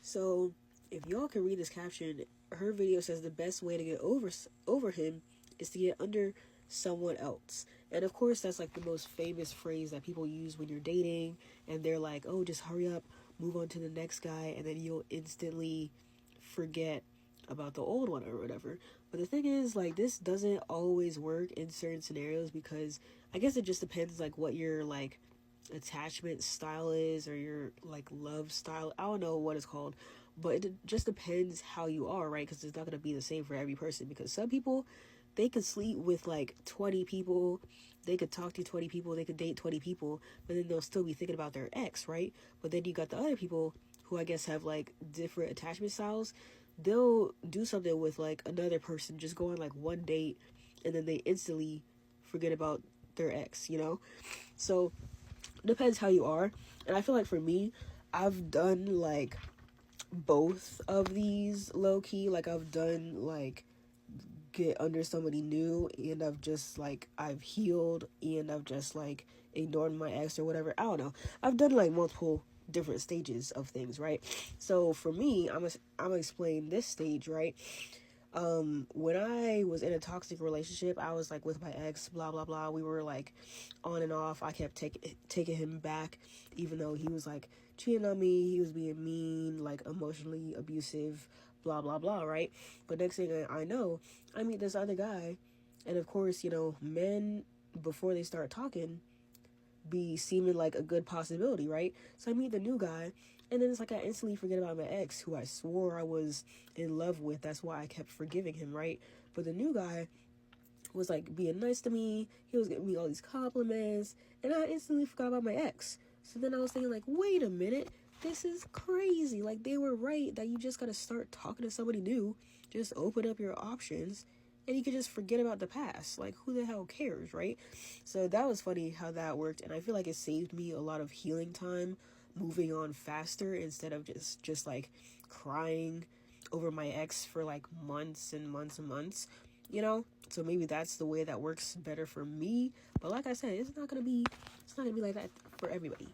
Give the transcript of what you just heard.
So if y'all can read this caption, her video says the best way to get over him is to get under someone else. And of course, that's like the most famous phrase that people use when you're dating, and they're like, "Oh, just hurry up, move on to the next guy," and then you'll instantly forget about the old one or whatever. But the thing is, like, this doesn't always work in certain scenarios, because I guess it just depends like what your like attachment style is, or your like love style. I don't know what it's called, but it just depends how you are, right? Because it's not going to be the same for every person, because some people, they could sleep with like 20 people, they could talk to 20 people, they could date 20 people, but then they'll still be thinking about their ex, right? But then you got the other people who I guess have like different attachment styles. They'll do something with like another person, just go on like one date, and then they instantly forget about their ex, you know? So depends how you are. And I feel like for me, I've done like both of these low key. Like I've done like get under somebody new, and I've healed, and I've just like ignored my ex or whatever. I don't know. I've done like multiple different stages of things, right? So for me, I'm gonna explain this stage, right? When I was in a toxic relationship, I was like with my ex, blah blah blah. We were like on and off. I kept taking him back, even though he was like cheating on me. He was being mean, like emotionally abusive, blah blah blah, right? But next thing I know, I meet this other guy, and of course, men, before they start talking, be seeming like a good possibility, right? So I meet the new guy, and then it's like I instantly forget about my ex, who I swore I was in love with. That's why I kept forgiving him, right? But the new guy was like being nice to me. He was giving me all these compliments, and I instantly forgot about my ex. So then I was thinking, like, wait a minute, this is crazy. Like, they were right that you just gotta start talking to somebody new. Just open up your options, and you can just forget about the past. Like, who the hell cares, right? So that was funny how that worked, and I feel like it saved me a lot of healing time, moving on faster, instead of just like crying over my ex for like months and months and months, so maybe that's the way that works better for me. But like I said, it's not gonna be like that for everybody.